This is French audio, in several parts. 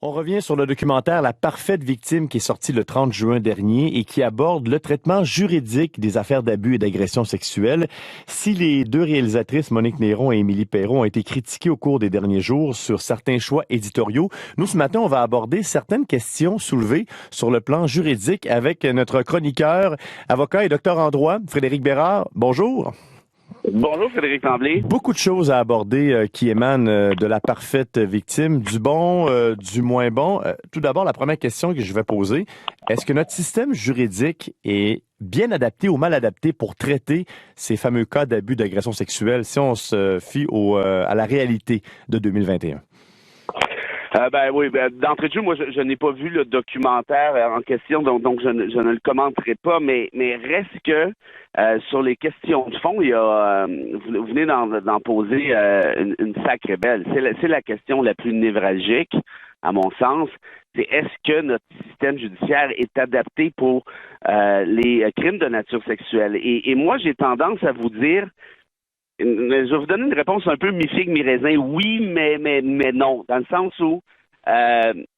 On revient sur le documentaire La parfaite victime qui est sorti le 30 juin dernier et qui aborde le traitement juridique des affaires d'abus et d'agressions sexuelles. Si les deux réalisatrices, Monique Néron et Émilie Perrault, ont été critiquées au cours des derniers jours sur certains choix éditoriaux, nous, ce matin, on va aborder certaines questions soulevées sur le plan juridique avec notre chroniqueur, avocat et docteur en droit, Frédéric Bérard. Bonjour. Bonjour Frédéric Tremblay. Beaucoup de choses à aborder qui émanent de la parfaite victime, du bon, du moins bon. Tout d'abord, la première question que je vais poser, est-ce que notre système juridique est bien adapté ou mal adapté pour traiter ces fameux cas d'abus d'agression sexuelle si on se fie à la réalité de 2021? D'entrée de jeu, moi, je n'ai pas vu le documentaire en question, donc je ne le commenterai pas, mais reste que sur les questions de fond, il y a vous venez d'en poser une sacrée belle. C'est la question la plus névralgique, à mon sens. C'est est-ce que notre système judiciaire est adapté pour les crimes de nature sexuelle? Et moi, j'ai tendance à vous dire. Je vais vous donner une réponse un peu mi-figue, mi-raisin. Oui, mais non. Dans le sens où,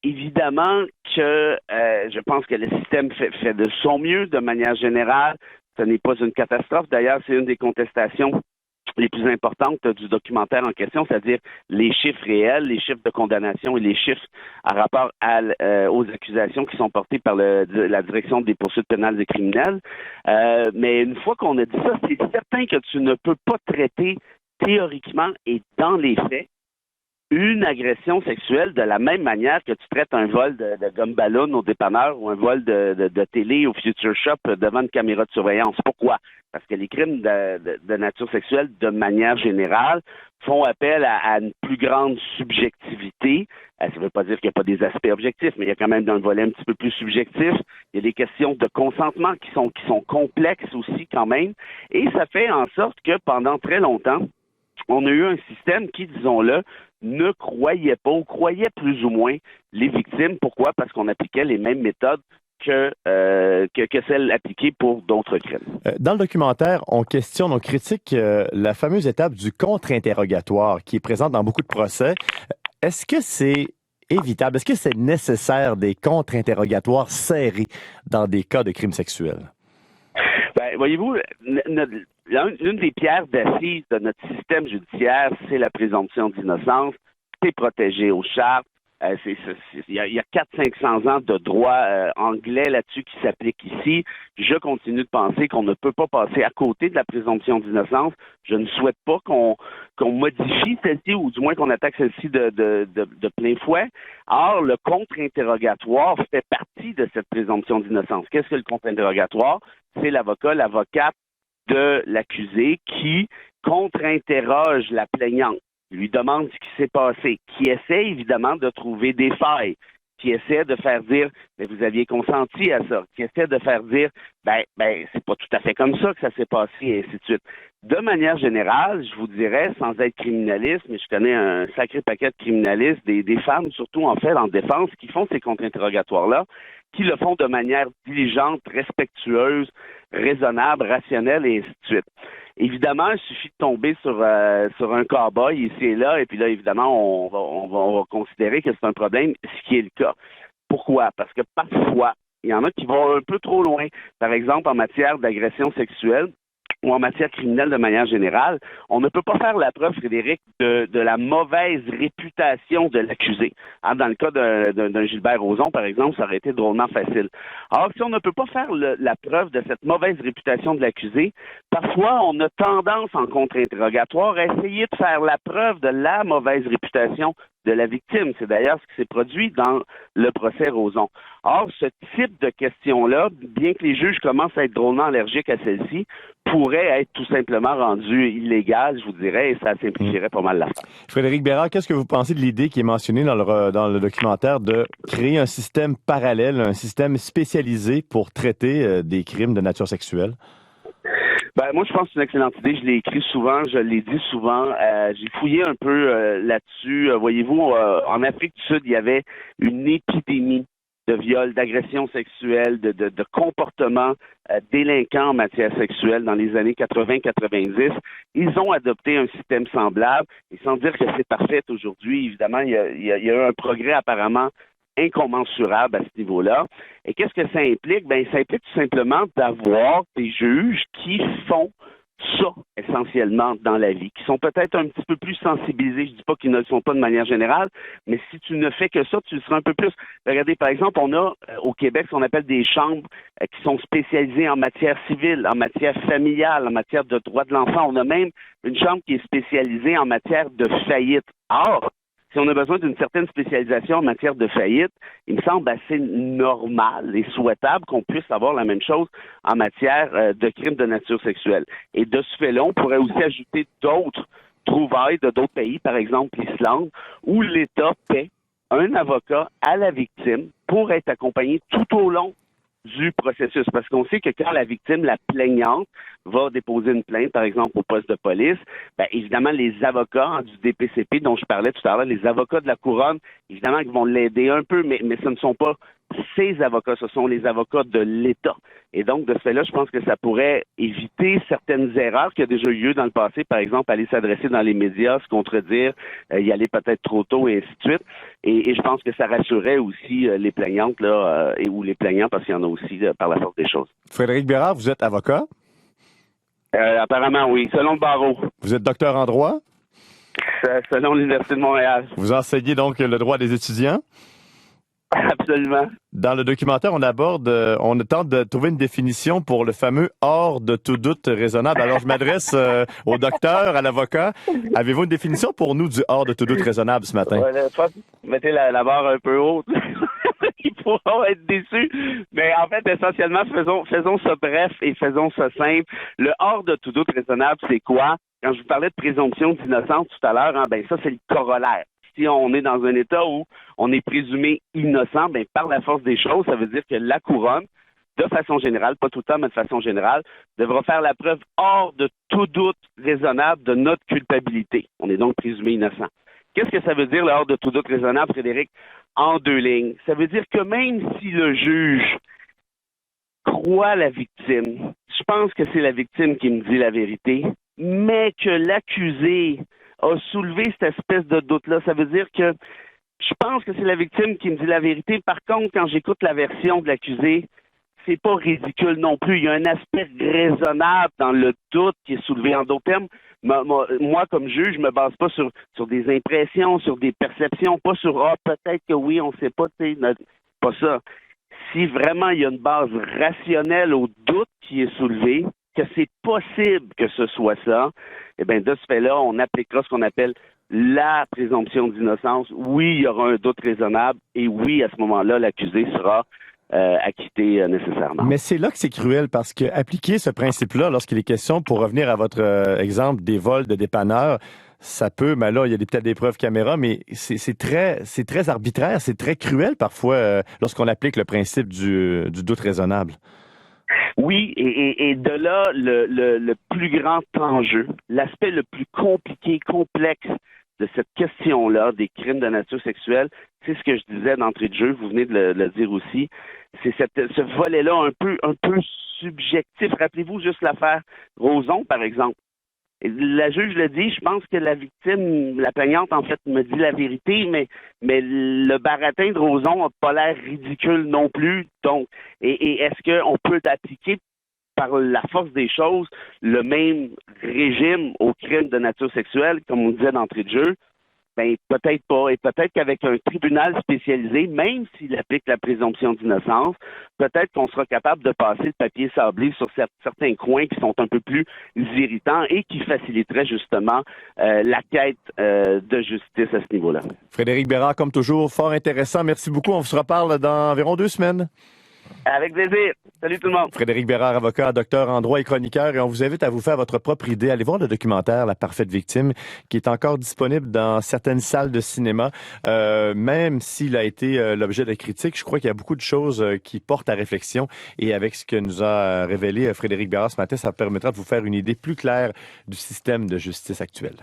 évidemment que je pense que le système fait de son mieux de manière générale. Ce n'est pas une catastrophe. D'ailleurs, c'est une des contestations les plus importantes du documentaire en question, c'est-à-dire les chiffres réels, les chiffres de condamnation et les chiffres en rapport aux accusations qui sont portées par la direction des poursuites pénales et criminelles. Mais une fois qu'on a dit ça, c'est certain que tu ne peux pas traiter théoriquement et dans les faits une agression sexuelle de la même manière que tu traites un vol de gomme ballon au dépanneur ou un vol de télé au Future Shop devant une caméra de surveillance. Pourquoi? Parce que les crimes de nature sexuelle, de manière générale, font appel à une plus grande subjectivité. Ça ne veut pas dire qu'il n'y a pas des aspects objectifs, mais il y a quand même un volet un petit peu plus subjectif. Il y a des questions de consentement qui sont complexes aussi quand même. Et ça fait en sorte que pendant très longtemps, on a eu un système qui, disons-le, ne croyait pas ou croyait plus ou moins les victimes. Pourquoi? Parce qu'on appliquait les mêmes méthodes que celles appliquées pour d'autres crimes. Dans le documentaire, on critique la fameuse étape du contre-interrogatoire qui est présente dans beaucoup de procès. Est-ce que c'est évitable? Est-ce que c'est nécessaire des contre-interrogatoires serrés dans des cas de crimes sexuels? Voyez-vous, l'une des pierres d'assises de notre système judiciaire, c'est la présomption d'innocence. C'est protégé aux chartes. Il y a 400-500 ans de droit anglais là-dessus qui s'applique ici. Je continue de penser qu'on ne peut pas passer à côté de la présomption d'innocence. Je ne souhaite pas qu'on modifie celle-ci ou du moins qu'on attaque celle-ci de plein fouet. Or, le contre-interrogatoire fait partie de cette présomption d'innocence. Qu'est-ce que le contre-interrogatoire? C'est l'avocate de l'accusé qui contre-interroge la plaignante, lui demande ce qui s'est passé, qui essaie évidemment de trouver des failles, qui essaie de faire dire « mais vous aviez consenti à ça », qui essaie de faire dire « ben c'est pas tout à fait comme ça que ça s'est passé » et ainsi de suite. De manière générale, je vous dirais, sans être criminaliste, mais je connais un sacré paquet de criminalistes, des femmes surtout en fait en défense, qui font ces contre-interrogatoires-là, qui le font de manière diligente, respectueuse, raisonnable, rationnelle et ainsi de suite. Évidemment, il suffit de tomber sur un cow-boy ici et là, et puis là, évidemment, on va considérer que c'est un problème, ce qui est le cas. Pourquoi? Parce que parfois, il y en a qui vont un peu trop loin. Par exemple, en matière d'agression sexuelle, ou en matière criminelle de manière générale, on ne peut pas faire la preuve, Frédéric, de la mauvaise réputation de l'accusé. Dans le cas d'un Gilbert Rozon, par exemple, ça aurait été drôlement facile. Or, si on ne peut pas faire la preuve de cette mauvaise réputation de l'accusé, parfois, on a tendance, en contre-interrogatoire, à essayer de faire la preuve de la mauvaise réputation de la victime. C'est d'ailleurs ce qui s'est produit dans le procès Rozon. Or, ce type de question-là, bien que les juges commencent à être drôlement allergiques à celle-ci, pourrait être tout simplement rendu illégal, je vous dirais, et ça simplifierait pas mal l'affaire. Frédéric Bérard, qu'est-ce que vous pensez de l'idée qui est mentionnée dans le documentaire de créer un système parallèle, un système spécialisé pour traiter des crimes de nature sexuelle? Moi, je pense que c'est une excellente idée. Je l'ai écrit souvent, je l'ai dit souvent. J'ai fouillé un peu là-dessus. Voyez-vous, en Afrique du Sud, il y avait une épidémie de viols, d'agressions sexuelles, de comportements délinquants en matière sexuelle dans les années 80-90. Ils ont adopté un système semblable. Et sans dire que c'est parfait aujourd'hui, évidemment, il y a eu un progrès apparemment incommensurable à ce niveau-là. Et qu'est-ce que ça implique? Ben, ça implique tout simplement d'avoir des juges qui font ça, essentiellement, dans la vie, qui sont peut-être un petit peu plus sensibilisés. Je dis pas qu'ils ne le sont pas de manière générale, mais si tu ne fais que ça, tu le seras un peu plus. Regardez, par exemple, on a au Québec ce qu'on appelle des chambres qui sont spécialisées en matière civile, en matière familiale, en matière de droits de l'enfant. On a même une chambre qui est spécialisée en matière de faillite. Or, si on a besoin d'une certaine spécialisation en matière de faillite, il me semble assez normal et souhaitable qu'on puisse avoir la même chose en matière de crimes de nature sexuelle. Et de ce fait-là, on pourrait aussi ajouter d'autres trouvailles de d'autres pays, par exemple l'Islande, où l'État paie un avocat à la victime pour être accompagné tout au long du processus. Parce qu'on sait que quand la victime, la plaignante, va déposer une plainte, par exemple, au poste de police, bien, évidemment, les avocats du DPCP dont je parlais tout à l'heure, les avocats de la couronne, évidemment, ils vont l'aider un peu, mais ce ne sont pas ces avocats, ce sont les avocats de l'État. Et donc, de ce fait-là, je pense que ça pourrait éviter certaines erreurs qui ont déjà eu lieu dans le passé, par exemple, aller s'adresser dans les médias, se contredire, y aller peut-être trop tôt, et ainsi de suite. Et je pense que ça rassurerait aussi les plaignantes, là, ou les plaignants, parce qu'il y en a aussi par la force des choses. Frédéric Bérard, vous êtes avocat? Apparemment, oui. Selon le barreau. Vous êtes docteur en droit? Selon l'Université de Montréal. Vous enseignez donc le droit des étudiants? Absolument. Dans le documentaire, on tente de trouver une définition pour le fameux « hors de tout doute raisonnable ». Alors, je m'adresse au docteur, à l'avocat. Avez-vous une définition pour nous du « hors de tout doute raisonnable » ce matin? Mettez la barre un peu haute. Ils pourront être déçus. Mais en fait, essentiellement, faisons ça bref et faisons ça simple. Le « hors de tout doute raisonnable », c'est quoi? Quand je vous parlais de présomption d'innocence tout à l'heure, ben ça, c'est le corollaire. Si on est dans un état où on est présumé innocent, ben par la force des choses, ça veut dire que la couronne, de façon générale, pas tout le temps, mais de façon générale, devra faire la preuve hors de tout doute raisonnable de notre culpabilité. On est donc présumé innocent. Qu'est-ce que ça veut dire, le hors de tout doute raisonnable, Frédéric? En deux lignes. Ça veut dire que même si le juge croit la victime, je pense que c'est la victime qui me dit la vérité, mais que l'accusé a soulevé cette espèce de doute-là. Ça veut dire que je pense que c'est la victime qui me dit la vérité. Par contre, quand j'écoute la version de l'accusé, c'est pas ridicule non plus. Il y a un aspect raisonnable dans le doute qui est soulevé. En d'autres termes, moi, comme juge, je me base pas sur des impressions, sur des perceptions, pas sur « peut-être que oui, on sait pas », pas ça. Si vraiment il y a une base rationnelle au doute qui est soulevé, que c'est possible que ce soit ça, eh bien, de ce fait-là, on appliquera ce qu'on appelle la présomption d'innocence. Oui, il y aura un doute raisonnable et oui, à ce moment-là, l'accusé sera acquitté nécessairement. Mais c'est là que c'est cruel parce que appliquer ce principe-là lorsqu'il est question, pour revenir à votre exemple des vols de dépanneurs, ça peut, mais là, il y a peut-être des preuves caméra, mais c'est très arbitraire, c'est très cruel parfois lorsqu'on applique le principe du doute raisonnable. Oui, et de là, le plus grand enjeu, l'aspect le plus compliqué, complexe de cette question-là, des crimes de nature sexuelle, c'est ce que je disais d'entrée de jeu, vous venez de le dire aussi, c'est ce volet-là un peu subjectif. Rappelez-vous juste l'affaire Roson, par exemple. Et la juge le dit, je pense que la victime, la plaignante, en fait, me dit la vérité, mais le baratin de Roson n'a pas l'air ridicule non plus. Donc, et est-ce qu'on peut appliquer par la force des choses le même régime aux crimes de nature sexuelle, comme on disait d'entrée de jeu? Ben, peut-être pas. Et peut-être qu'avec un tribunal spécialisé, même s'il applique la présomption d'innocence, peut-être qu'on sera capable de passer le papier sablé sur certains coins qui sont un peu plus irritants et qui faciliteraient justement la quête de justice à ce niveau-là. Frédéric Bérard, comme toujours, fort intéressant. Merci beaucoup. On se reparle dans environ 2 semaines. Avec plaisir. Salut tout le monde. Frédéric Bérard, avocat, docteur en droit et chroniqueur, et on vous invite à vous faire votre propre idée. Allez voir le documentaire La parfaite victime, qui est encore disponible dans certaines salles de cinéma. Même s'il a été l'objet de critiques, je crois qu'il y a beaucoup de choses qui portent à réflexion. Et avec ce que nous a révélé Frédéric Bérard ce matin, ça permettra de vous faire une idée plus claire du système de justice actuel.